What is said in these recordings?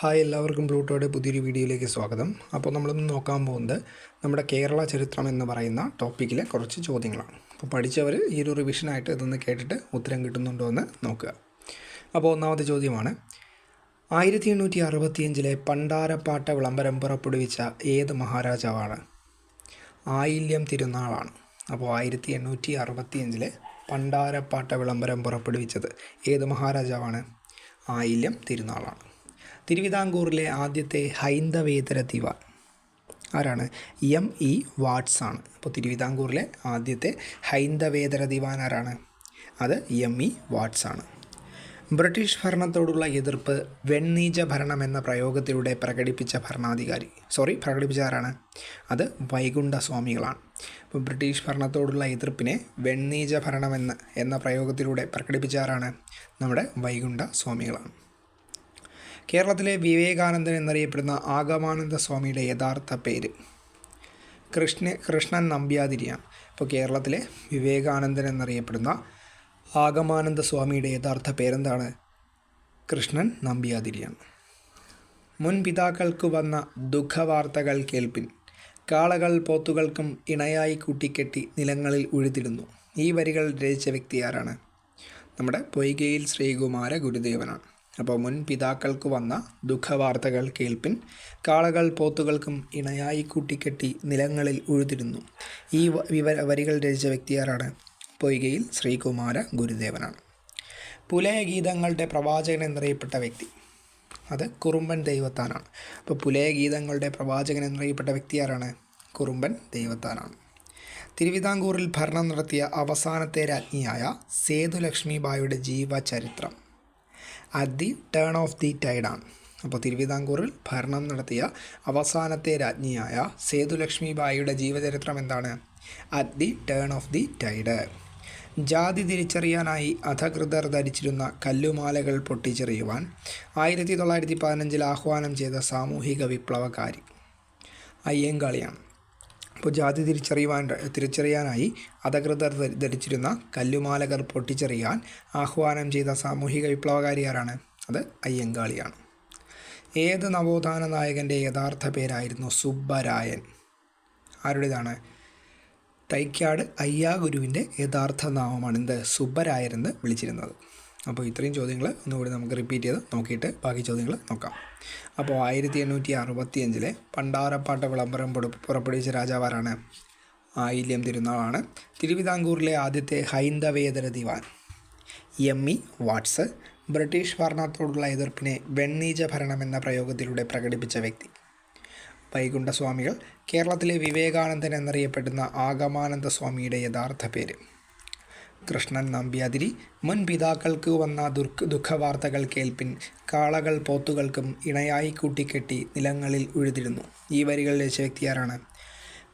Hi, എല്ലാവർക്കും പ്ലൂട്ടോയുടെ പുതിയൊരു വീഡിയോയിലേക്ക് സ്വാഗതം. അപ്പോൾ നമ്മളിന്ന് നോക്കാൻ പോകുന്നത് നമ്മുടെ കേരള ചരിത്രം എന്ന് പറയുന്ന ടോപ്പിക്കിലെ കുറച്ച് ചോദ്യങ്ങളാണ്. അപ്പോൾ പഠിച്ചവർ ഈ ഒരു റിവിഷനായിട്ട് ഇതൊന്ന് കേട്ടിട്ട് ഉത്തരം കിട്ടുന്നുണ്ടോ എന്ന് നോക്കുക. അപ്പോൾ ഒന്നാമത്തെ ചോദ്യമാണ്, 1865 പണ്ടാരപ്പാട്ട വിളംബരം പുറപ്പെടുവിച്ച ഏത് മഹാരാജാവാണ്? ആയില്യം തിരുനാളാണ്. അപ്പോൾ 1865 പണ്ടാരപ്പാട്ട വിളംബരം പുറപ്പെടുവിച്ചത് ഏത് മഹാരാജാവാണ്? ആയില്യം തിരുനാളാണ്. തിരുവിതാംകൂറിലെ ആദ്യത്തെ ഹൈന്ദവേതര ദിവാൻ ആരാണ്? എം.ഇ. വാട്സ് ആണ്. അപ്പോൾ തിരുവിതാംകൂറിലെ ആദ്യത്തെ ഹൈന്ദവേതര ദിവാൻ ആരാണ്? അത് എം.ഇ. വാട്സ് ആണ്. ബ്രിട്ടീഷ് ഭരണത്തോടുള്ള എതിർപ്പ് വെണ്ണീജ ഭരണം എന്ന പ്രയോഗത്തിലൂടെ പ്രകടിപ്പിച്ച ആരാണ്? അത് വൈകുണ്ഠ സ്വാമികളാണ്. അപ്പോൾ ബ്രിട്ടീഷ് ഭരണത്തോടുള്ള എതിർപ്പിനെ വെണ്ണീജ ഭരണം എന്ന പ്രയോഗത്തിലൂടെ പ്രകടിപ്പിച്ച ആരാണ്? നമ്മുടെ വൈകുണ്ഠ സ്വാമികളാണ്. കേരളത്തിലെ വിവേകാനന്ദൻ എന്നറിയപ്പെടുന്ന ആഗമാനന്ദ സ്വാമിയുടെ യഥാർത്ഥ പേര് കൃഷ്ണൻ നമ്പ്യാതിരിയാണ്. ഇപ്പോൾ കേരളത്തിലെ വിവേകാനന്ദൻ എന്നറിയപ്പെടുന്ന ആഗമാനന്ദ സ്വാമിയുടെ യഥാർത്ഥ പേരെന്താണ്? കൃഷ്ണൻ നമ്പ്യാതിരിയാണ്. മുൻ പിതാക്കൾക്ക് വന്ന ദുഃഖവാർത്തകൾ കേൾപ്പിൻ, കാളകൾ പോത്തുകൾക്കും ഇണയായി കൂട്ടിക്കെട്ടി നിലങ്ങളിൽ ഉഴുതിടുന്നു. ഈ വരികൾ രചിച്ച വ്യക്തി ആരാണ്? നമ്മുടെ പൊയ്കയിൽ ശ്രീകുമാര ഗുരുദേവനാണ്. അപ്പോൾ മുൻ പിതാക്കൾക്ക് വന്ന ദുഃഖവാർത്തകൾ കേൾപ്പിൻ, കാളകൾ പോത്തുകൾക്കും ഇണയായി കൂട്ടിക്കെട്ടി നിലങ്ങളിൽ ഉഴുതിരുന്നു. ഈ വരികൾ രചിച്ച വ്യക്തി ആരാണ്? പൊയ്കയിൽ ശ്രീകുമാര ഗുരുദേവനാണ്. പുലയഗീതങ്ങളുടെ പ്രവാചകൻ എന്നറിയപ്പെട്ട വ്യക്തി അത് കുറുമ്പൻ ദൈവത്താനാണ്. അപ്പോൾ പുലയഗീതങ്ങളുടെ പ്രവാചകൻ എന്നറിയപ്പെട്ട വ്യക്തി ആരാണ്? കുറുമ്പൻ ദൈവത്താനാണ്. തിരുവിതാംകൂറിൽ ഭരണം നടത്തിയ അവസാനത്തെ രാജ്ഞിയായ സേതുലക്ഷ്മിബായിയുടെ ജീവചരിത്രം at the turn of the ടൈഡാണ്. അപ്പോൾ തിരുവിതാംകൂറിൽ ഭരണം നടത്തിയ അവസാനത്തെ രാജ്ഞിയായ സേതുലക്ഷ്മിബായിയുടെ ജീവചരിത്രം എന്താണ്? At the turn of the tide. ജാതി തിരിച്ചറിയാനായി അധകൃതർ ധരിച്ചിരുന്ന കല്ലുമാലകൾ പൊട്ടിച്ചെറിയുവാൻ 1915 ആഹ്വാനം ചെയ്ത സാമൂഹിക വിപ്ലവകാരി അയ്യങ്കാളിയാണ്. അപ്പോൾ ജാതി തിരിച്ചറിയാനായി അധകൃതർ ധരിച്ചിരുന്ന കല്ലുമാലകൾ പൊട്ടിച്ചെറിയാൻ ആഹ്വാനം ചെയ്ത സാമൂഹിക വിപ്ലവകാരി ആരാണ്? അത് അയ്യങ്കാളിയാണ്. ഏത് നവോത്ഥാന നായകൻ്റെ യഥാർത്ഥ പേരായിരുന്നു സുബ്ബരായൻ? ആരുടേതാണ്? തൈക്കാട് അയ്യാഗുരുവിൻ്റെ യഥാർത്ഥ നാമമാണ് എന്ത്? സുബ്ബരായൻ എന്ന് വിളിച്ചിരുന്നത്. അപ്പോൾ ഇത്രയും ചോദ്യങ്ങൾ ഒന്നുകൂടി നമുക്ക് റിപ്പീറ്റ് ചെയ്ത് നോക്കിയിട്ട് ബാക്കി ചോദ്യങ്ങൾ നോക്കാം. അപ്പോൾ 1865 പണ്ടാരപ്പാട്ട വിളംബരം പുറപ്പെടുവിച്ച രാജാവാരാണ്? ആയില്യം തിരുനാളാണ്. തിരുവിതാംകൂറിലെ ആദ്യത്തെ ഹൈന്ദവേതര ദിവാൻ എം.ഇ. വാട്സ്. ബ്രിട്ടീഷ് ഭരണത്തോടുള്ള എതിർപ്പിനെ വെണ്ണീജ ഭരണം എന്ന പ്രയോഗത്തിലൂടെ പ്രകടിപ്പിച്ച വ്യക്തി വൈകുണ്ഠ സ്വാമികൾ. കേരളത്തിലെ വിവേകാനന്ദൻ എന്നറിയപ്പെടുന്ന ആഗമാനന്ദ സ്വാമിയുടെ യഥാർത്ഥ പേര് കൃഷ്ണൻ നമ്പ്യാതിരി. മുൻ പിതാക്കൾക്ക് വന്ന ദുഃഖവാർത്തകൾ കേൾപ്പിൻ, കാളകൾ പോത്തുകൾക്കും ഇണയായി കൂട്ടിക്കെട്ടി നിലങ്ങളിൽ ഉഴുതിരുന്നു. ഈ വരികൾ രചിച്ച വ്യക്തി ആരാണ്?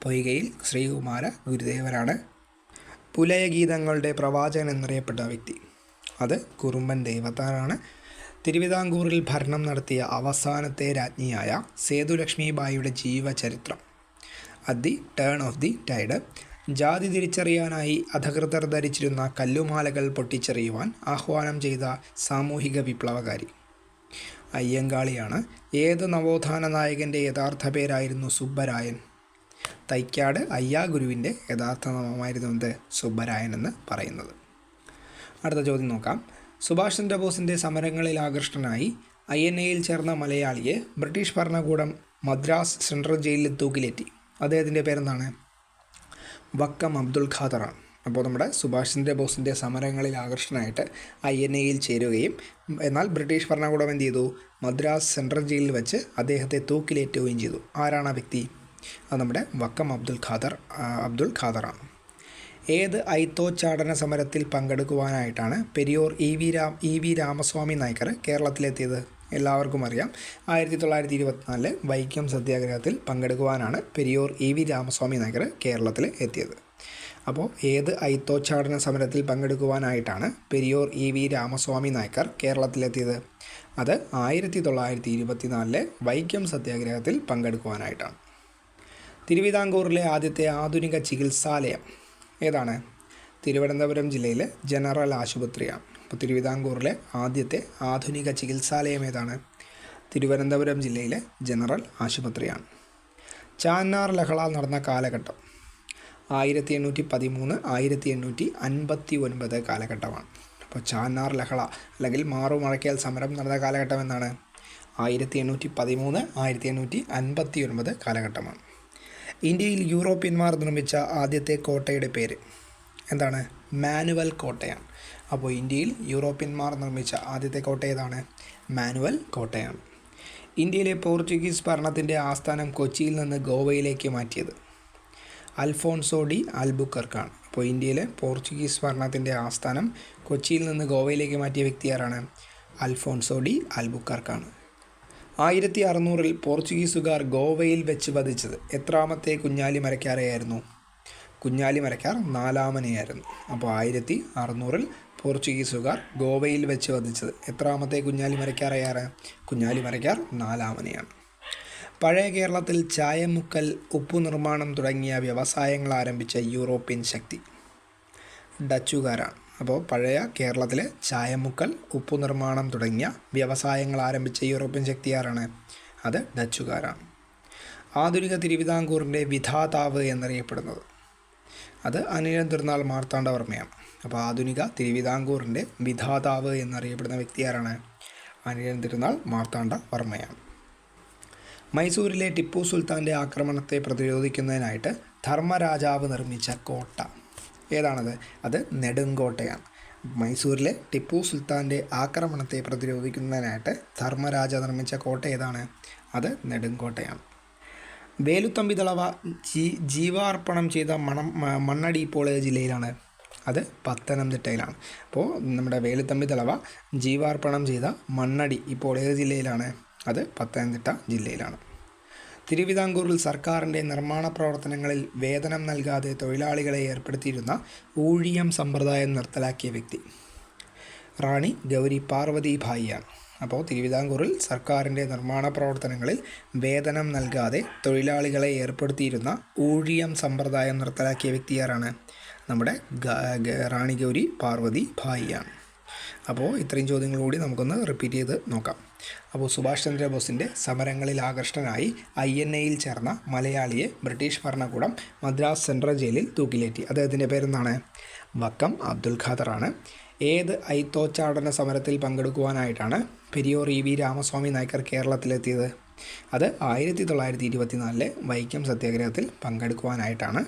പൊയ്കയിൽ ശ്രീകുമാര ഗുരുദേവനാണ്. പുലയഗീതങ്ങളുടെ പ്രവാചകൻ എന്നറിയപ്പെട്ട വ്യക്തി അത് കുറുമ്പൻ ദൈവത്താനാണ്. തിരുവിതാംകൂറിൽ ഭരണം നടത്തിയ അവസാനത്തെ രാജ്ഞിയായ സേതുലക്ഷ്മിബായിയുടെ ജീവചരിത്രം at the turn of the tide. ജാതി തിരിച്ചറിയാനായി അധകൃതർ ധരിച്ചിരുന്ന കല്ലുമാലകൾ പൊട്ടിച്ചെറിയുവാൻ ആഹ്വാനം ചെയ്ത സാമൂഹിക വിപ്ലവകാരി അയ്യങ്കാളിയാണ്. ഏത് നവോത്ഥാന നായകൻ്റെ യഥാർത്ഥ പേരായിരുന്നു സുബ്ബരായൻ? തൈക്കാട് അയ്യാഗുരുവിൻ്റെ യഥാർത്ഥ നാമമായിരുന്നു എന്ത്? സുബ്ബരായൻ എന്ന് പറയുന്നത്. അടുത്ത ചോദ്യം നോക്കാം. സുഭാഷ് ചന്ദ്രബോസിൻ്റെ സമരങ്ങളിൽ ആകൃഷ്ടനായി INA ചേർന്ന മലയാളിയെ ബ്രിട്ടീഷ് ഭരണകൂടം മദ്രാസ് സെൻട്രൽ ജയിലിൽ തൂക്കിലേറ്റി. അദ്ദേഹത്തിൻ്റെ പേരെന്താണ്? വക്കം അബ്ദുൽ ഖാദറാണ്. അപ്പോൾ നമ്മുടെ സുഭാഷ് ചന്ദ്രബോസിൻ്റെ സമരങ്ങളിൽ ആകർഷണമായിട്ട് INA ചേരുകയും എന്നാൽ ബ്രിട്ടീഷ് ഭരണകൂടം എന്ത് ചെയ്തു? മദ്രാസ് സെൻട്രൽ ജയിലിൽ വെച്ച് അദ്ദേഹത്തെ തൂക്കിലേറ്റുകയും ചെയ്തു. ആരാണ് ആ വ്യക്തി? അത് നമ്മുടെ വക്കം അബ്ദുൽ ഖാദറാണ്. ഏത് ഐത്തോച്ചാടന സമരത്തിൽ പങ്കെടുക്കുവാനായിട്ടാണ് പെരിയോർ ഇ വി രാമസ്വാമി നായ്ക്കർ കേരളത്തിലെത്തിയത്? എല്ലാവർക്കും അറിയാം, 1924 വൈക്കം സത്യാഗ്രഹത്തിൽ പങ്കെടുക്കുവാനാണ് പെരിയോർ ഇ.വി. രാമസ്വാമി നായ്ക്കർ കേരളത്തിൽ എത്തിയത്. അപ്പോൾ ഏത് ഐത്തോച്ചാടന സമരത്തിൽ പങ്കെടുക്കുവാനായിട്ടാണ് പെരിയോർ ഇ.വി. രാമസ്വാമി നായ്ക്കർ കേരളത്തിലെത്തിയത്? അത് 1924 വൈക്കം സത്യാഗ്രഹത്തിൽ പങ്കെടുക്കുവാനായിട്ടാണ്. തിരുവിതാംകൂറിലെ ആദ്യത്തെ ആധുനിക ചികിത്സാലയം ഏതാണ്? തിരുവനന്തപുരം ജില്ലയിലെ ജനറൽ ആശുപത്രിയാണ്. അപ്പോൾ തിരുവിതാംകൂറിലെ ആദ്യത്തെ ആധുനിക ചികിത്സാലയം ഏതാണ്? തിരുവനന്തപുരം ജില്ലയിലെ ജനറൽ ആശുപത്രിയാണ്. ചാന്നാർ ലഹള നടന്ന കാലഘട്ടം 1813 1859 കാലഘട്ടമാണ്. അപ്പോൾ ചാന്നാർ ലഹള അല്ലെങ്കിൽ മാറുമറയ്ക്കൽ സമരം നടന്ന കാലഘട്ടം എന്നാണ് 1813 1859 കാലഘട്ടമാണ്. ഇന്ത്യയിൽ യൂറോപ്യന്മാർ നിർമ്മിച്ച ആദ്യത്തെ കോട്ടയുടെ പേര് എന്താണ്? മാനുവൽ കോട്ടയാണ്. അപ്പോൾ ഇന്ത്യയിൽ യൂറോപ്യന്മാർ നിർമ്മിച്ച ആദ്യത്തെ കോട്ട ഏതാണ്? മാനുവൽ കോട്ടയാണ്. ഇന്ത്യയിലെ പോർച്ചുഗീസ് ഭരണത്തിൻ്റെ ആസ്ഥാനം കൊച്ചിയിൽ നിന്ന് ഗോവയിലേക്ക് മാറ്റിയത് അൽഫോൺസോ ഡി ആൽബുക്കർക്കാണ്. അപ്പോൾ ഇന്ത്യയിലെ പോർച്ചുഗീസ് ഭരണത്തിൻ്റെ ആസ്ഥാനം കൊച്ചിയിൽ നിന്ന് ഗോവയിലേക്ക് മാറ്റിയ വ്യക്തി ആരാണ്? Alphonso D ആൽബുക്കർക്കാണ്. 1600 പോർച്ചുഗീസുകാർ ഗോവയിൽ വെച്ച് വധിച്ചത് എത്രാമത്തെ കുഞ്ഞാലി മരക്കാരെയായിരുന്നു? കുഞ്ഞാലി മരക്കാർ 4ാമനെയായിരുന്നു. അപ്പോൾ 1600 പോർച്ചുഗീസുകാർ ഗോവയിൽ വെച്ച് വധിച്ചത് എത്രാമത്തെ കുഞ്ഞാലി മരക്കാരെയാണ്? കുഞ്ഞാലി മരക്കാർ 4ാമനെയാണ്. പഴയ കേരളത്തിൽ ചായമുക്കൽ, ഉപ്പു നിർമ്മാണം തുടങ്ങിയ വ്യവസായങ്ങൾ ആരംഭിച്ച യൂറോപ്യൻ ശക്തി ഡച്ചുകാരാണ്. അപ്പോൾ പഴയ കേരളത്തിലെ ചായമുക്കൽ, ഉപ്പു നിർമ്മാണം തുടങ്ങിയ വ്യവസായങ്ങൾ ആരംഭിച്ച യൂറോപ്യൻ ശക്തി ആരാണ്? അത് ഡച്ചുകാരാണ്. ആധുനിക തിരുവിതാംകൂറിൻ്റെ വിധാതാവ് എന്നറിയപ്പെടുന്നത് അത് അനിഴം തിരുനാൾ മാർത്താണ്ഡവർമ്മയാണ്. അപ്പോൾ ആധുനിക തിരുവിതാംകൂറിൻ്റെ വിധാതാവ് എന്നറിയപ്പെടുന്ന വ്യക്തി ആരാണ്? അനിഴം തിരുനാൾ മാർത്താണ്ഡവർമ്മയാണ്. മൈസൂരിലെ ടിപ്പു സുൽത്താൻ്റെ ആക്രമണത്തെ പ്രതിരോധിക്കുന്നതിനായിട്ട് ധർമ്മരാജാവ് നിർമ്മിച്ച കോട്ട ഏതാണത്? അത് നെടുങ്കോട്ടയാണ്. മൈസൂരിലെ ടിപ്പു സുൽത്താൻ്റെ ആക്രമണത്തെ പ്രതിരോധിക്കുന്നതിനായിട്ട് ധർമ്മരാജ നിർമ്മിച്ച കോട്ട ഏതാണ്? അത് നെടുങ്കോട്ടയാണ്. വേലുത്തമ്പി ദളവ ജീവാർപ്പണം ചെയ്ത മണ്ണടി ഇപ്പോൾ ഏത് ജില്ലയിലാണ്? അത് പത്തനംതിട്ടയിലാണ്. അപ്പോൾ നമ്മുടെ വേലുത്തമ്പി ദളവ ജീവാർപ്പണം ചെയ്ത മണ്ണടി ഇപ്പോൾ ഏത് ജില്ലയിലാണ്? അത് പത്തനംതിട്ട ജില്ലയിലാണ്. തിരുവിതാംകൂറിൽ സർക്കാരിൻ്റെ നിർമ്മാണ പ്രവർത്തനങ്ങളിൽ വേതനം നൽകാതെ തൊഴിലാളികളെ ഏർപ്പെടുത്തിയിരുന്ന ഊഴിയം സമ്പ്രദായം നിർത്തലാക്കിയ വ്യക്തി റാണി ഗൗരി പാർവതി ഭായിയാണ്. അപ്പോൾ തിരുവിതാംകൂറിൽ സർക്കാരിൻ്റെ നിർമ്മാണ പ്രവർത്തനങ്ങളിൽ വേതനം നൽകാതെ തൊഴിലാളികളെ ഏർപ്പെടുത്തിയിരുന്ന ഊഴിയം സമ്പ്രദായം നിർത്തലാക്കിയ വ്യക്തി ആരാണ്? നമ്മുടെ റാണി ഗൗരി പാർവതി ഭായിയാണ്. അപ്പോൾ ഇത്രയും ചോദ്യങ്ങൾ കൂടി നമുക്കൊന്ന് റിപ്പീറ്റ് ചെയ്ത് നോക്കാം. അപ്പോൾ സുഭാഷ് ചന്ദ്രബോസിൻ്റെ സമരങ്ങളിൽ ആകർഷ്ടനായി INA ചേർന്ന മലയാളിയെ ബ്രിട്ടീഷ് ഭരണകൂടം മദ്രാസ് സെൻട്രൽ ജയിലിൽ തൂക്കിലേറ്റി. അദ്ദേഹത്തിൻ്റെ പേരെന്താണ്? വക്കം അബ്ദുൽ ഖാദറാണ്. ഏത് ഐത്തോച്ചാടന സമരത്തിൽ പങ്കെടുക്കുവാനായിട്ടാണ് പെരിയോർ EV രാമസ്വാമി നായ്ക്കർ കേരളത്തിലെത്തിയത്? അത് 1924 വൈക്കം സത്യാഗ്രഹത്തിൽ പങ്കെടുക്കുവാനായിട്ടാണ്.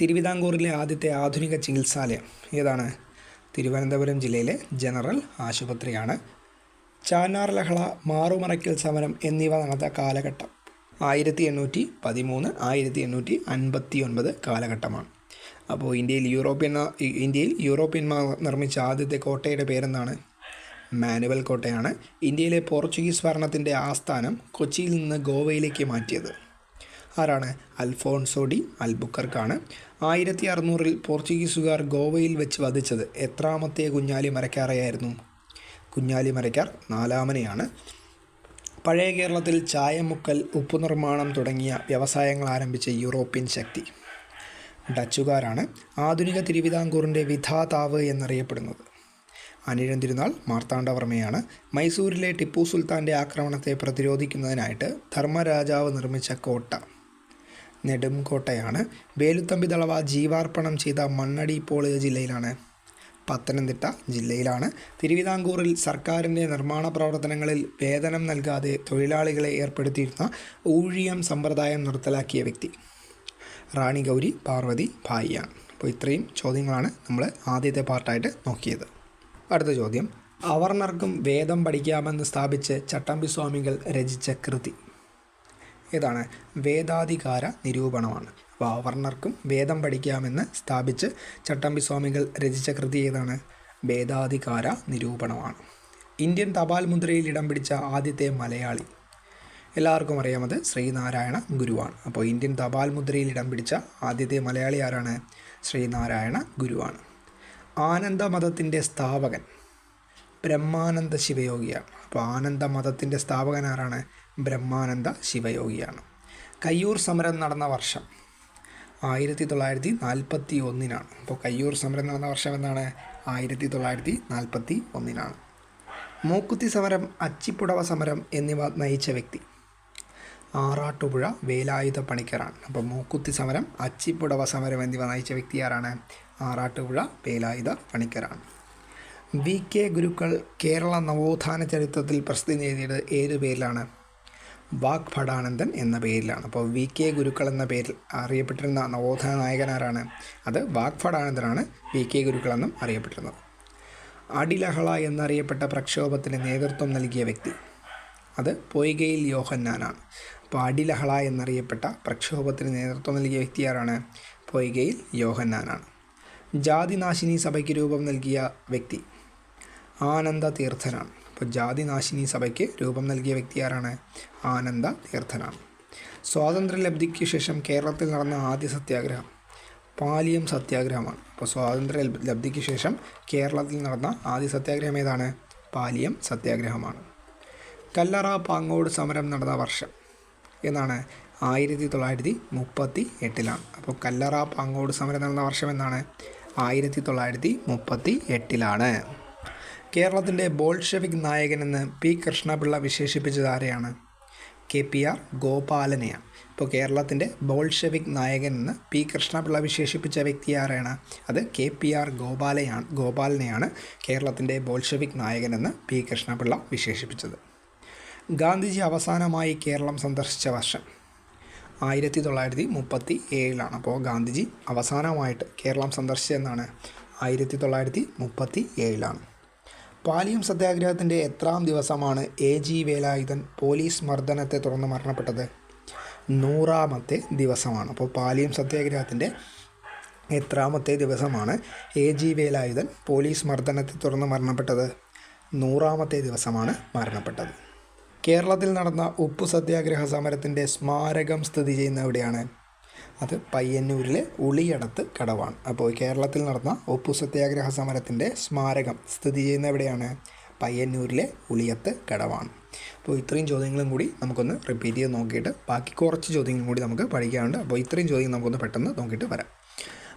തിരുവിതാംകൂറിലെ ആദ്യത്തെ ആധുനിക ചികിത്സാലയം ഏതാണ്? തിരുവനന്തപുരം ജില്ലയിലെ ജനറൽ ആശുപത്രിയാണ്. ചാന്നാർ ലഹള, മാറുമറയ്ക്കൽ സമരം എന്നിവ നടന്ന കാലഘട്ടം 1813 1859 കാലഘട്ടമാണ്. അപ്പോൾ ഇന്ത്യയിൽ യൂറോപ്യന്മാർ നിർമ്മിച്ച ആദ്യത്തെ കോട്ടയുടെ പേരെന്താണ്? മാനുവൽ കോട്ടയാണ്. ഇന്ത്യയിലെ പോർച്ചുഗീസ് ഭരണത്തിൻ്റെ ആസ്ഥാനം കൊച്ചിയിൽ നിന്ന് ഗോവയിലേക്ക് മാറ്റിയത് ആരാണ്? Alphonso D ആൽബുക്കർക്കാണ്. 1600 പോർച്ചുഗീസുകാർ ഗോവയിൽ വെച്ച് വധിച്ചത് എത്രാമത്തെ കുഞ്ഞാലി മരക്കാരെയായിരുന്നു? കുഞ്ഞാലി മരക്കാർ 4ാമനെയാണ്. പഴയ കേരളത്തിൽ ചായമുക്കൽ, ഉപ്പു നിർമ്മാണം തുടങ്ങിയ വ്യവസായങ്ങൾ ആരംഭിച്ച യൂറോപ്യൻ ശക്തി ഡച്ചുകാരാണ്. ആധുനിക തിരുവിതാംകൂറിൻ്റെ വിധാതാവ് എന്നറിയപ്പെടുന്നത് അനിഴം തിരുനാൾ മാർത്താണ്ഡവർമ്മയാണ്. മൈസൂരിലെ ടിപ്പു സുൽത്താൻ്റെ ആക്രമണത്തെ പ്രതിരോധിക്കുന്നതിനായിട്ട് ധർമ്മരാജാവ് നിർമ്മിച്ച കോട്ട നെടുംകോട്ടയാണ്. വേലുത്തമ്പി ദളവ ജീവാർപ്പണം ചെയ്ത മണ്ണടി ഇപ്പോൾ ഏത് ജില്ലയിലാണ്? പത്തനംതിട്ട ജില്ലയിലാണ്. തിരുവിതാംകൂറിൽ സർക്കാരിൻ്റെ നിർമ്മാണ പ്രവർത്തനങ്ങളിൽ വേതനം നൽകാതെ തൊഴിലാളികളെ ഏർപ്പെടുത്തിയിരുന്ന ഊഴിയം സമ്പ്രദായം നിർത്തലാക്കിയ വ്യക്തി റാണി ഗൗരി പാർവതി ഭായിയാണ്. അപ്പോൾ ഇത്രയും ചോദ്യങ്ങളാണ് നമ്മൾ ആദ്യത്തെ പാർട്ടായിട്ട് നോക്കിയത്. അടുത്ത ചോദ്യം, അവർണർക്കും വേദം പഠിക്കാമെന്ന് സ്ഥാപിച്ച് ചട്ടമ്പി സ്വാമികൾ രചിച്ച കൃതി ഏതാണ്? വേദാധികാര നിരൂപണമാണ്. അപ്പോൾ അവർണർക്കും വേദം പഠിക്കാമെന്ന് സ്ഥാപിച്ച് ചട്ടമ്പി സ്വാമികൾ രചിച്ച കൃതി ഏതാണ്? വേദാധികാര നിരൂപണമാണ്. ഇന്ത്യൻ തപാൽ മുദ്രയിൽ ഇടം പിടിച്ച ആദ്യത്തെ മലയാളി എല്ലാവർക്കും അറിയാമത് ശ്രീനാരായണ ഗുരുവാണ്. അപ്പോൾ ഇന്ത്യൻ തപാൽ മുദ്രയിൽ ഇടം പിടിച്ച ആദ്യത്തെ മലയാളി ആരാണ്? ശ്രീനാരായണ ഗുരുവാണ്. ആനന്ദമതത്തിൻ്റെ സ്ഥാപകൻ ബ്രഹ്മാനന്ദ ശിവയോഗിയാണ്. അപ്പോൾ ആനന്ദമതത്തിൻ്റെ സ്ഥാപകൻ ആരാണ്? ബ്രഹ്മാനന്ദ ശിവയോഗിയാണ്. കയ്യൂർ സമരം നടന്ന വർഷം 1941. അപ്പോൾ കയ്യൂർ സമരം നടന്ന വർഷം എന്നാണ്? 1941. മൂക്കുത്തി സമരം, അച്ചിപ്പുടവ സമരം എന്നിവ നയിച്ച വ്യക്തി ആറാട്ടുപുഴ വേലായുധ പണിക്കരാണ്. അപ്പോൾ മൂക്കുത്തി സമരം, അച്ചിപ്പുടവ സമരം എന്നിവ നയിച്ച വ്യക്തി ആരാണ്? ആറാട്ടുപുഴ വേലായുധ പണിക്കരാണ്. വി കെ ഗുരുക്കൾ കേരള നവോത്ഥാന ചരിത്രത്തിൽ പ്രസിദ്ധി നേടിയത് ഏത് പേരിലാണ്? വാഗ്ഭടാനന്ദൻ എന്ന പേരിലാണ്. അപ്പോൾ വി കെ ഗുരുക്കൾ എന്ന പേരിൽ അറിയപ്പെട്ടിരുന്ന നവോത്ഥാന നായകനാരാണ്? അത് വാഗ്ഭടാനന്ദനാണ് വി കെ ഗുരുക്കൾ എന്നും അറിയപ്പെട്ടിരുന്നത്. അടിലഹള എന്നറിയപ്പെട്ട പ്രക്ഷോഭത്തിന് നേതൃത്വം നൽകിയ വ്യക്തി അത് പൊയ്കയിൽ യോഹന്നാനാണ്. അപ്പോൾ അടിലഹള എന്നറിയപ്പെട്ട പ്രക്ഷോഭത്തിന് നേതൃത്വം നൽകിയ വ്യക്തി ആരാണ്? പൊയ്കയിൽ യോഹന്നാനാണ്. ജാതിനാശിനി സഭയ്ക്ക് രൂപം നൽകിയ വ്യക്തി ആനന്ദ തീർത്ഥനാണ്. അപ്പോൾ ജാതിനാശിനി സഭയ്ക്ക് രൂപം നൽകിയ വ്യക്തി ആരാണ്? ആനന്ദ തീർത്ഥനാണ്. സ്വാതന്ത്ര്യലബ്ധിക്ക് ശേഷം കേരളത്തിൽ നടന്ന ആദ്യ സത്യാഗ്രഹം പാലിയം സത്യാഗ്രഹമാണ്. അപ്പോൾ സ്വാതന്ത്ര്യ ലബ്ധിക്ക് ശേഷം കേരളത്തിൽ നടന്ന ആദ്യ സത്യാഗ്രഹം ഏതാണ്? പാലിയം സത്യാഗ്രഹമാണ്. കല്ലറ പാങ്ങോട് സമരം നടന്ന വർഷം എന്നാണ്? 1938. അപ്പോൾ കല്ലറ പാങ്ങോട് സമരം നടന്ന വർഷം എന്നാണ്? 1938. കേരളത്തിൻ്റെ ബോൾഷെവിക് നായകനെന്ന് പി കൃഷ്ണപിള്ള വിശേഷിപ്പിച്ചത് ആരെയാണ്? KPR ഗോപാലനെയാണ്. ഇപ്പോൾ കേരളത്തിൻ്റെ ബോൾഷെവിക് നായകനെന്ന് പി കൃഷ്ണപിള്ള വിശേഷിപ്പിച്ച വ്യക്തി ആരാണ്? അത് KPR ഗോപാലനെയാണ് കേരളത്തിൻ്റെ ബോൾഷെവിക് നായകനെന്ന് പി കൃഷ്ണപിള്ള വിശേഷിപ്പിച്ചത്. ഗാന്ധിജി അവസാനമായി കേരളം സന്ദർശിച്ച വർഷം 1937. അപ്പോൾ ഗാന്ധിജി അവസാനമായിട്ട് കേരളം സന്ദർശിച്ചതെന്നാണ്? 1937. പാലിയം സത്യാഗ്രഹത്തിൻ്റെ എത്രാം ദിവസമാണ് AG വേലായുധൻ പോലീസ് മർദ്ദനത്തെ തുടർന്ന് മരണപ്പെട്ടത്? 100ാമത്തെ ദിവസമാണ്. അപ്പോൾ പാലിയം സത്യാഗ്രഹത്തിൻ്റെ എത്രാമത്തെ ദിവസമാണ് AG വേലായുധൻ പോലീസ് മർദ്ദനത്തെ തുടർന്ന് മരണപ്പെട്ടത്? 100ാമത്തെ ദിവസമാണ് മരണപ്പെട്ടത്. കേരളത്തിൽ നടന്ന ഉപ്പു സത്യാഗ്രഹ സമരത്തിൻ്റെ സ്മാരകം സ്ഥിതി ചെയ്യുന്ന എവിടെയാണ്? അത് പയ്യന്നൂരിലെ ഉളിയടത്ത് കടവാണ്. അപ്പോൾ കേരളത്തിൽ നടന്ന ഉപ്പു സത്യാഗ്രഹ സമരത്തിൻ്റെ സ്മാരകം സ്ഥിതി ചെയ്യുന്ന എവിടെയാണ്? പയ്യന്നൂരിലെ ഉളിയത്ത് കടവാണ്. അപ്പോൾ ഇത്രയും ചോദ്യങ്ങളും കൂടി നമുക്കൊന്ന് റിപ്പീറ്റ് ചെയ്ത് നോക്കിയിട്ട് ബാക്കി കുറച്ച് ചോദ്യങ്ങളും കൂടി നമുക്ക് പഠിക്കാനുണ്ട്. അപ്പോൾ ഇത്രയും ചോദ്യം നമുക്കൊന്ന് പെട്ടെന്ന് നോക്കിയിട്ട് വരാം.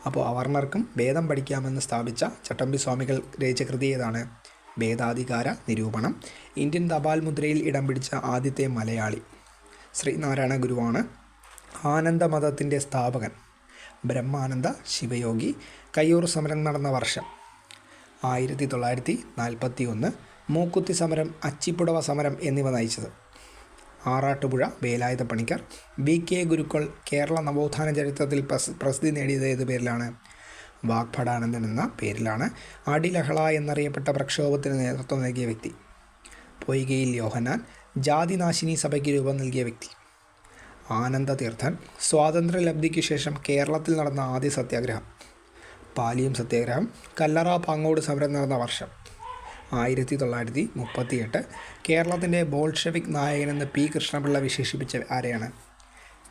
അപ്പോൾ അവർണർക്കും വേദം പഠിക്കാമെന്ന് സ്ഥാപിച്ച ചട്ടമ്പി സ്വാമികൾ രചിച്ച കൃതി ഏതാണ്? വേദാധികാര നിരൂപണം. ഇന്ത്യൻ തപാൽ മുദ്രയിൽ ഇടം പിടിച്ച ആദ്യത്തെ മലയാളി ശ്രീനാരായണ ഗുരുവാണ്. ആനന്ദമതത്തിൻ്റെ സ്ഥാപകൻ ബ്രഹ്മാനന്ദ ശിവയോഗി. കയ്യൂർ സമരം നടന്ന വർഷം 1941. മൂക്കുത്തി സമരം, അച്ചിപ്പുടവ സമരം എന്നിവ നയിച്ചത് ആറാട്ടുപുഴ വേലായുധ പണിക്കർ. വി കെ ഗുരുക്കൾ കേരള നവോത്ഥാന ചരിത്രത്തിൽ പ്രസിദ്ധി നേടിയത് ഏത് പേരിലാണ്? വാഗ്ഭടാനന്ദൻ എന്ന പേരിലാണ്. അടിലഹള എന്നറിയപ്പെട്ട പ്രക്ഷോഭത്തിന് നേതൃത്വം നൽകിയ വ്യക്തി പൊയ്കയിൽ യോഹന്നാൻ. ജാതിനാശിനി സഭയ്ക്ക് രൂപം നൽകിയ വ്യക്തി ആനന്ദ തീർത്ഥൻ. സ്വാതന്ത്ര്യലബ്ധിക്ക് ശേഷം കേരളത്തിൽ നടന്ന ആദ്യ സത്യാഗ്രഹം പാലിയം സത്യാഗ്രഹം. കല്ലറ പാങ്ങോട് സമരം നടന്ന വർഷം 1938. കേരളത്തിൻ്റെ ബോൾഷെവിക് നായകനെന്ന് പി കൃഷ്ണപിള്ള വിശേഷിപ്പിച്ച ആരെയാണ്?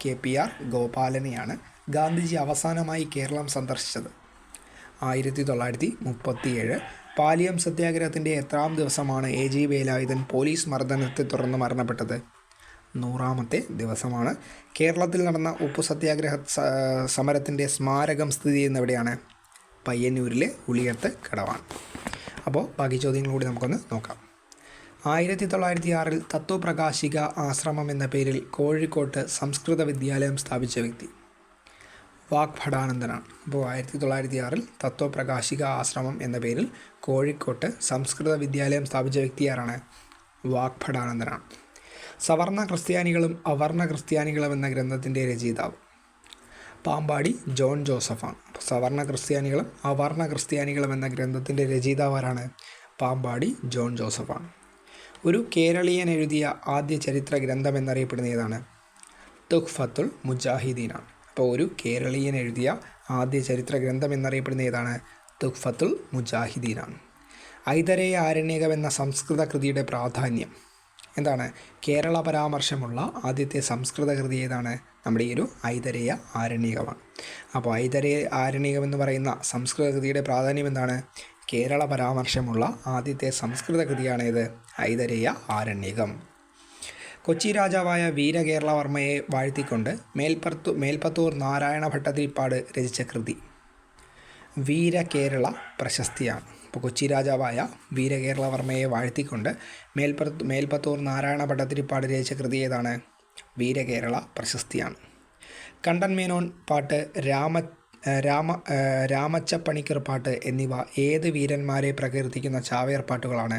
KPR ഗോപാലനെയാണ്. ഗാന്ധിജി അവസാനമായി കേരളം സന്ദർശിച്ചത് 1937. പാലിയം സത്യാഗ്രഹത്തിൻ്റെ എത്രാം ദിവസമാണ് AG വേലായുധൻ പോലീസ് മർദ്ദനത്തെ തുടർന്ന് മരണപ്പെട്ടത്? 100ാമത്തെ ദിവസമാണ്. കേരളത്തിൽ നടന്ന ഉപ്പു സത്യാഗ്രഹ സമരത്തിൻ്റെ സ്മാരകം സ്ഥിതി ചെയ്യുന്ന എവിടെയാണ്? പയ്യന്നൂരിലെ ഉളിയത്ത് കടവാണ്. അപ്പോൾ ബാക്കി ചോദ്യങ്ങൾ കൂടി നമുക്കൊന്ന് നോക്കാം. 1906 തത്വപ്രകാശിക ആശ്രമം എന്ന പേരിൽ കോഴിക്കോട്ട് സംസ്കൃത വിദ്യാലയം സ്ഥാപിച്ച വ്യക്തി വാഗ്ഭടാനന്ദനാണ്. അപ്പോൾ 1906 തത്വപ്രകാശിക ആശ്രമം എന്ന പേരിൽ കോഴിക്കോട്ട് സംസ്കൃത വിദ്യാലയം സ്ഥാപിച്ച വ്യക്തി ആരാണ്? വാഗ്ഭടാനന്ദനാണ്. സവർണ ക്രിസ്ത്യാനികളും അവർണ ക്രിസ്ത്യാനികളും എന്ന ഗ്രന്ഥത്തിൻ്റെ രചയിതാവ് പാമ്പാടി ജോൺ ജോസഫാണ്. സവർണ ക്രിസ്ത്യാനികളും അവർണ ക്രിസ്ത്യാനികളും എന്ന ഗ്രന്ഥത്തിൻ്റെ രചയിതാവാരാണ്? പാമ്പാടി ജോൺ ജോസഫാണ്. ഒരു കേരളീയൻ എഴുതിയ ആദ്യ ചരിത്ര ഗ്രന്ഥം എന്നറിയപ്പെടുന്ന ഏതാണ്? തുഹ്ഫത്തുൽ മുജാഹിദീനാണ്. അപ്പോൾ ഒരു കേരളീയൻ എഴുതിയ ആദ്യ ചരിത്ര ഗ്രന്ഥം എന്നറിയപ്പെടുന്ന ഏതാണ്? തുഹ്ഫത്തുൽ മുജാഹിദീനാണ്. ഐതരേയ ആരണ്യകം എന്ന സംസ്കൃത കൃതിയുടെ പ്രാധാന്യം എന്താണ്? കേരള പരാമർശമുള്ള ആദ്യത്തെ സംസ്കൃത കൃതി ഏതാണ്? നമ്മുടെ ഈ ഒരു ഐതരേയ ആരണ്യകമാണ്. അപ്പോൾ ഐതരേയ ആരണ്യകം എന്ന് പറയുന്ന സംസ്കൃത കൃതിയുടെ പ്രാധാന്യം എന്താണ്? കേരള പരാമർശമുള്ള ആദ്യത്തെ സംസ്കൃത കൃതിയാണ് ഇത് ഐതരേയ ആരണ്യകം. കൊച്ചി രാജാവായ വീരകേരളവർമ്മയെ വാഴ്ത്തിക്കൊണ്ട് മേൽപ്പത്തൂർ നാരായണ ഭട്ടതിരിപ്പാട് രചിച്ച കൃതി വീരകേരള പ്രശസ്തിയാണ്. അപ്പോൾ കൊച്ചി രാജാവായ വീരകേരളവർമ്മയെ വാഴ്ത്തിക്കൊണ്ട് മേൽപ്പത്തൂർ നാരായണ ഭട്ടതിരിപ്പാട് രചിച്ച കൃതി ഏതാണ്? വീരകേരള പ്രശസ്തിയാണ്. കണ്ടൻ മേനോൻ പാട്ട്, രാമച്ചപ്പണിക്കർ പാട്ട് എന്നിവ ഏത് വീരന്മാരെ പ്രകീർത്തിക്കുന്ന ചാവേർ പാട്ടുകളാണ്?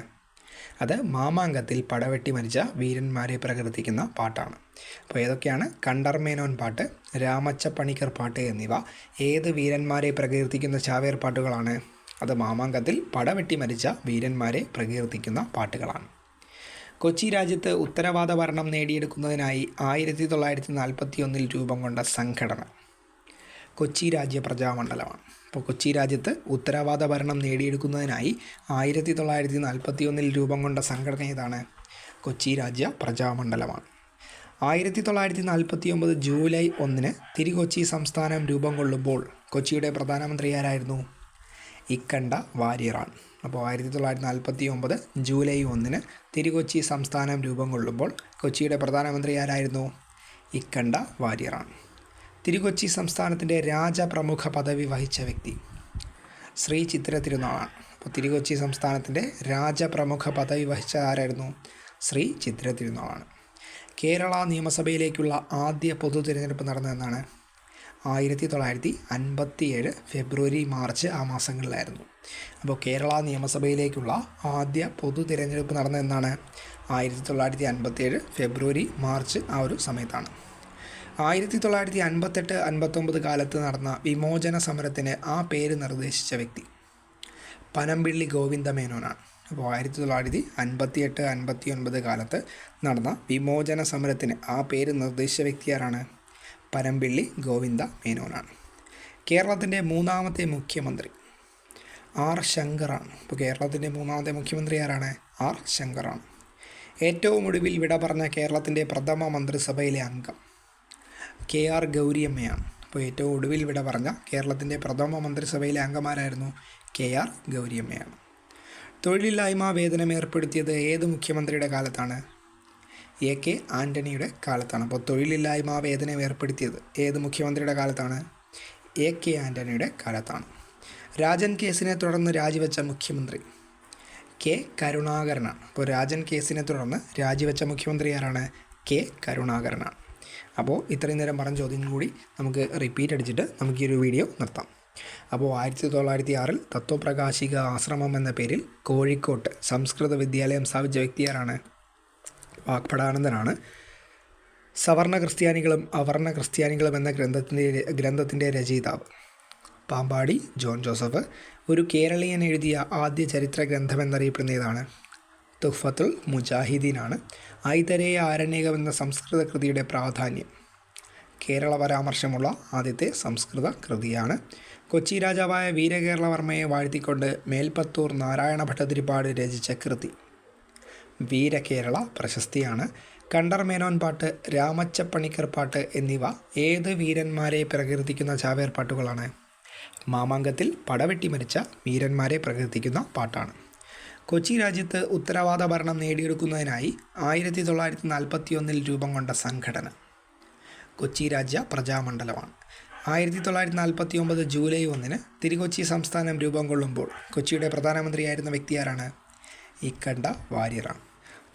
അത് മാമാങ്കത്തിൽ പടവെട്ടി മരിച്ച വീരന്മാരെ പ്രകീർത്തിക്കുന്ന പാട്ടാണ്. അപ്പോൾ ഏതൊക്കെയാണ്? കണ്ടർമേനോൻ പാട്ട്, രാമച്ചപ്പണിക്കർ പാട്ട് എന്നിവ ഏത് വീരന്മാരെ പ്രകീർത്തിക്കുന്ന ചാവേർ പാട്ടുകളാണ്? അത് മാമാങ്കത്തിൽ പടവെട്ടി മരിച്ച വീരന്മാരെ പ്രകീർത്തിക്കുന്ന പാട്ടുകളാണ്. കൊച്ചി രാജ്യത്ത് ഉത്തരവാദ ഭരണം നേടിയെടുക്കുന്നതിനായി 1941 രൂപം കൊണ്ട സംഘടന കൊച്ചി രാജ്യ പ്രജാമണ്ഡലമാണ്. അപ്പോൾ കൊച്ചി രാജ്യത്ത് ഉത്തരവാദ ഭരണം നേടിയെടുക്കുന്നതിനായി 1941 രൂപം കൊണ്ട സംഘടന ഏതാണ്? കൊച്ചി രാജ്യ പ്രജാമണ്ഡലമാണ്. 1949 ജൂലൈ 1 തിരുകൊച്ചി സംസ്ഥാനം രൂപം കൊള്ളുമ്പോൾ കൊച്ചിയുടെ പ്രധാനമന്ത്രി ആരായിരുന്നു? ഇക്കണ്ട വാര്യറാണ്. അപ്പോൾ 1949 ജൂലൈ 1 തിരുകൊച്ചി സംസ്ഥാനം രൂപം കൊള്ളുമ്പോൾ കൊച്ചിയുടെ പ്രധാനമന്ത്രി ആരായിരുന്നു? ഇക്കണ്ട വാര്യറാണ്. തിരുകൊച്ചി സംസ്ഥാനത്തിൻ്റെ രാജപ്രമുഖ പദവി വഹിച്ച വ്യക്തി ശ്രീ ചിത്തിര തിരുനാളാണ്. അപ്പോൾ തിരുകൊച്ചി സംസ്ഥാനത്തിൻ്റെ രാജപ്രമുഖ പദവി വഹിച്ച ആരായിരുന്നു? ശ്രീ ചിത്തിര തിരുനാളാണ്. കേരള നിയമസഭയിലേക്കുള്ള ആദ്യ പൊതു തിരഞ്ഞെടുപ്പ് നടന്നതെന്നാണ്? 1957 ഫെബ്രുവരി മാർച്ച് ആ മാസങ്ങളിലായിരുന്നു. അപ്പോൾ കേരള നിയമസഭയിലേക്കുള്ള ആദ്യ പൊതു തിരഞ്ഞെടുപ്പ് നടന്നതെന്നാണ്? 1957 ഫെബ്രുവരി മാർച്ച് ആ ഒരു സമയത്താണ്. 1958-59 കാലത്ത് നടന്ന വിമോചന സമരത്തിന് ആ പേര് നിർദ്ദേശിച്ച വ്യക്തി പനമ്പിള്ളി ഗോവിന്ദമേനോനാണ്. അപ്പോൾ 1958-59 കാലത്ത് നടന്ന വിമോചന സമരത്തിന് ആ പേര് നിർദ്ദേശിച്ച വ്യക്തി ആരാണ്? പനമ്പിള്ളി ഗോവിന്ദ മേനോനാണ്. കേരളത്തിൻ്റെ മൂന്നാമത്തെ മുഖ്യമന്ത്രി ആർ ശങ്കറാണ്. അപ്പോൾ കേരളത്തിൻ്റെ മൂന്നാമത്തെ മുഖ്യമന്ത്രി ആരാണ്? ആർ ശങ്കറാണ്. ഏറ്റവും ഒടുവിൽ വിട പറഞ്ഞ കേരളത്തിൻ്റെ പ്രഥമ മന്ത്രിസഭയിലെ അംഗം KR ഗൗരിയമ്മയാണ്. അപ്പോൾ ഏറ്റവും ഒടുവിൽ വിട പറഞ്ഞ കേരളത്തിൻ്റെ പ്രഥമ മന്ത്രിസഭയിലെ അംഗമാരായിരുന്നു? KR ഗൗരിയമ്മയാണ്. തൊഴിലില്ലായ്മ വേതനം ഏർപ്പെടുത്തിയത് ഏത് മുഖ്യമന്ത്രിയുടെ കാലത്താണ്? AK ആൻ്റണിയുടെ കാലത്താണ്. അപ്പോൾ തൊഴിലില്ലായ്മ വേതനം ഏർപ്പെടുത്തിയത് ഏത് മുഖ്യമന്ത്രിയുടെ കാലത്താണ്? AK ആൻ്റണിയുടെ കാലത്താണ്. രാജൻ കേസിനെ തുടർന്ന് രാജിവെച്ച മുഖ്യമന്ത്രി K കരുണാകരനാണ്. അപ്പോൾ രാജൻ കേസിനെ തുടർന്ന് രാജിവെച്ച മുഖ്യമന്ത്രി ആരാണ്? K കരുണാകരനാണ്. അപ്പോൾ ഇത്രയും നേരം പറഞ്ഞ ചോദ്യം കൂടി നമുക്ക് റിപ്പീറ്റ് അടിച്ചിട്ട് നമുക്ക് ഈ ഒരു വീഡിയോ നിർത്താം. അപ്പോൾ 1906 തത്വപ്രകാശിക ആശ്രമം എന്ന പേരിൽ കോഴിക്കോട്ട് സംസ്കൃത വിദ്യാലയം സ്ഥാപിച്ച വ്യക്തി ആരാണ്? വാഗ്ഭടാനന്ദനാണ്. സവർണ ക്രിസ്ത്യാനികളും അവർണ ക്രിസ്ത്യാനികളും എന്ന ഗ്രന്ഥത്തിൻ്റെ രചയിതാവ് പാമ്പാടി ജോൺ ജോസഫ്. ഒരു കേരളീയൻ എഴുതിയ ആദ്യ ചരിത്ര ഗ്രന്ഥം എന്നറിയപ്പെടുന്ന ഏതാണ്? തുഹ്ഫത്തുൽ മുജാഹിദീനാണ്. ഐതരേയ ആരണ്യകം എന്ന സംസ്കൃത കൃതിയുടെ പ്രാധാന്യം കേരള പരാമർശമുള്ള ആദ്യത്തെ സംസ്കൃത കൃതിയാണ്. കൊച്ചി രാജാവായ വീരകേരളവർമ്മയെ വാഴ്ത്തിക്കൊണ്ട് മേൽപ്പത്തൂർ നാരായണ ഭട്ടതിരിപ്പാട് രചിച്ച കൃതി വീരകേരള പ്രശസ്തിയാണ്. കണ്ടർമേനോൻ പാട്ട്, രാമച്ചപ്പണിക്കർ പാട്ട് എന്നിവ ഏത് വീരന്മാരെ പ്രകീർത്തിക്കുന്ന ചാവേർ പാട്ടുകളാണ്? മാമാങ്കത്തിൽ പടവെട്ടി മരിച്ച വീരന്മാരെ പ്രകീർത്തിക്കുന്ന പാട്ടാണ്. കൊച്ചി രാജ്യത്ത് ഉത്തരവാദ ഭരണം നേടിയെടുക്കുന്നതിനായി 1941 രൂപം കൊണ്ട സംഘടന കൊച്ചി രാജ്യ പ്രജാമണ്ഡലമാണ്. 1949 ജൂലൈ 1 തിരുകൊച്ചി സംസ്ഥാനം രൂപം കൊള്ളുമ്പോൾ കൊച്ചിയുടെ പ്രധാനമന്ത്രിയായിരുന്ന വ്യക്തി ആരാണ്? ഇക്കണ്ട വാര്യറാണ്.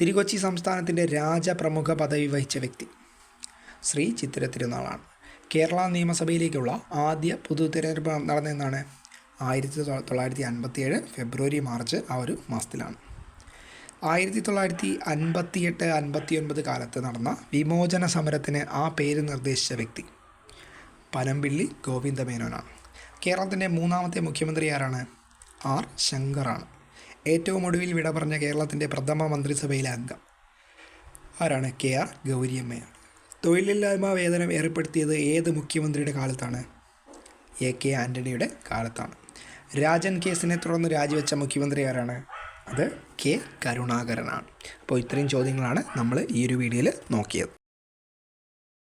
തിരുകൊച്ചി സംസ്ഥാനത്തിൻ്റെ രാജപ്രമുഖ പദവി വഹിച്ച വ്യക്തി ശ്രീ ചിത്തിര തിരുനാളാണ്. കേരള നിയമസഭയിലേക്കുള്ള ആദ്യ പൊതു തിരഞ്ഞെടുപ്പ് നടന്നതെന്നാണ്? 1957 ഫെബ്രുവരി മാർച്ച് ആ ഒരു മാസത്തിലാണ്. 1958-59 കാലത്ത് നടന്ന വിമോചന സമരത്തിന് ആ പേര് നിർദ്ദേശിച്ച വ്യക്തി പനമ്പിള്ളി ഗോവിന്ദമേനോനാണ്. കേരളത്തിൻ്റെ മൂന്നാമത്തെ മുഖ്യമന്ത്രി ആരാണ്? ആർ ശങ്കറാണ്. ഏറ്റവും ഒടുവിൽ വിട പറഞ്ഞ കേരളത്തിൻ്റെ പ്രഥമ മന്ത്രിസഭയിലെ അംഗം ആരാണ്? KR ഗൗരിയമ്മയാണ്. തൊഴിലില്ലായ്മ വേതനം ഏർപ്പെടുത്തിയത് ഏത് മുഖ്യമന്ത്രിയുടെ കാലത്താണ്? AK ആൻ്റണിയുടെ കാലത്താണ്. രാജൻ കേസിനെ തുടർന്ന് രാജിവെച്ച മുഖ്യമന്ത്രി ആരാണ്? അത് K കരുണാകരനാണ്. അപ്പോൾ ഇത്രയും ചോദ്യങ്ങളാണ് നമ്മൾ ഈ ഒരു വീഡിയോയിൽ നോക്കിയത്.